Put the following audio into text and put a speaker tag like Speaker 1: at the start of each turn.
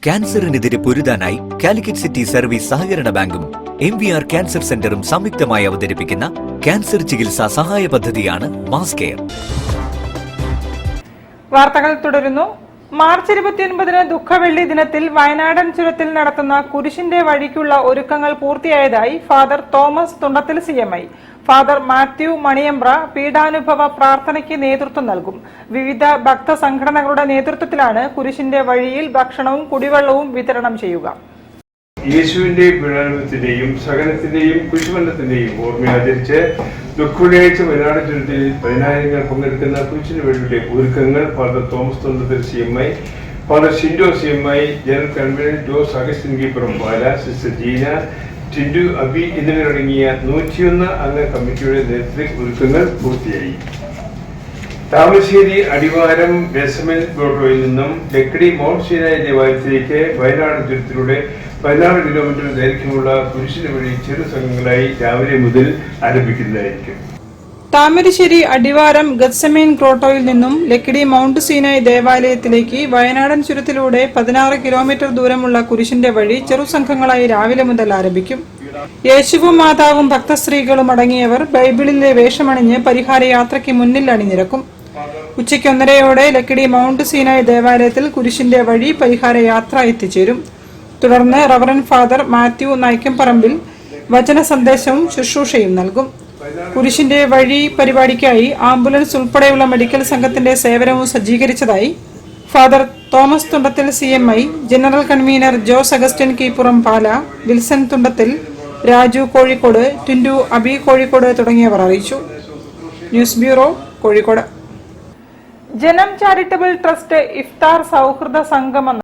Speaker 1: ക്യാൻസറിനെതിരെ പൊരുതാനായി Calicut city service സഹകരണ ബാങ്കും MVR cancer സെന്ററും സംയുക്തമായി അവതരിപ്പിക്കുന്ന ക്യാൻസർ ചികിത്സാ സഹായ പദ്ധതിയാണ് മാസ് കെയർ.
Speaker 2: വാർത്തകൾ തുടരുന്നു. മാർച്ച് 29 ദുഃഖവെള്ളി ദിനത്തിൽ വയനാടൻ ചുരത്തിൽ നടത്തുന്ന കുരിശിന്റെ വഴിക്കുള്ള ഒരുക്കങ്ങൾ പൂർത്തിയായതായി father Thomas Thundathil CMI. Father Mathew Maniyampra പീഡാനുഭവ പ്രാർത്ഥനയ്ക്ക് നേതൃത്വം നൽകും. വിവിധ ഭക്ത സംഘടനകളുടെ നേതൃത്വത്തിലാണ് കുരിശിന്റെ വഴിയിൽ ഭക്ഷണവും കുടിവെള്ളവും വിതരണം ചെയ്യുക.
Speaker 3: യേശുവിന്റെ പീഡാനുഭവത്തിന്റെയും സഹനത്തിന്റെയും കുരിശുമരണത്തിന്റെയും ഓർമ്മയാചരിച്ച് ദുഃഖവെള്ളിയാഴ്ച വയനാട് ചുരത്തിൽ 10,000 പങ്കെടുക്കുന്ന കുരിശിന്റെ വഴിയുടെ ഒരുക്കങ്ങൾ father Thomas Thundathil CMI, father Shindo CMI, general convener Jose Augustine കീപ്പറും പാല, സിസ്റ്റർ ജീന, ടിൻഡു, അബി എന്നിവരടങ്ങിയ 101 അംഗ കമ്മിറ്റിയുടെ നേതൃത്വത്തിൽ ഒരുക്കങ്ങൾ പൂർത്തിയായി. താമരശ്ശേരി അടിവാരം ബേസ്മെൻ ഗ്രോട്ടോയിൽ നിന്നും ലക്കിടി മൗണ്ട് സീനായി ദേവാലയത്തിലേക്ക് വയനാട് ചുരത്തിലൂടെ 16 കിലോമീറ്റർ ദൈർഘ്യമുള്ള കുരിശിന് വഴി ചെറു സംഘങ്ങളായി രാവിലെ മുതൽ ആരംഭിക്കുന്നതായിരിക്കും.
Speaker 2: താമരശ്ശേരി അടിവാരം ഗത്സമേൻ ഗ്രോട്ടോയിൽ നിന്നും ലക്കിടി മൗണ്ട് സീനായി ദേവാലയത്തിലേക്ക് വയനാടൻ ചുരത്തിലൂടെ 16 കിലോമീറ്റർ ദൂരമുള്ള കുരിശിന്റെ വഴി ചെറുസംഘങ്ങളായി രാവിലെ മുതൽ ആരംഭിക്കും. യേശുവും മാതാവും ഭക്തസ്ത്രീകളും അടങ്ങിയവർ ബൈബിളിലെ വേഷമണിഞ്ഞ് പരിഹാര യാത്രയ്ക്ക് മുന്നിൽ അണിനിരക്കും. ഉച്ചയ്ക്ക് 1:30 ലക്കിടി മൗണ്ട് സീനായി ദേവാലയത്തിൽ കുരിശിന്റെ വഴി പരിഹാര യാത്ര എത്തിച്ചേരും. തുടർന്ന് റവറൻ ഫാദർ മാത്യു നായ്ക്കംപറമ്പിൽ വചന സന്ദേശവും ശുശ്രൂഷയും നൽകും. കുരിശിന്റെ വഴി പരിപാടിക്കായി ആംബുലൻസ് ഉൾപ്പെടെയുള്ള മെഡിക്കൽ സംഘത്തിന്റെ സേവനവും സജ്ജീകരിച്ചതായി father Thomas Thundathil CMI, general convener Jose Augustine Keepuram Pala, Wilson Thundathil, Raju Kozhikode, Tindu, Abi Kozhikode തുടങ്ങിയവർ അറിയിച്ചു. News bureau, Kozhikode. Janam charitable trust ഇഫ്താർ സൗഹൃദ സംഗമം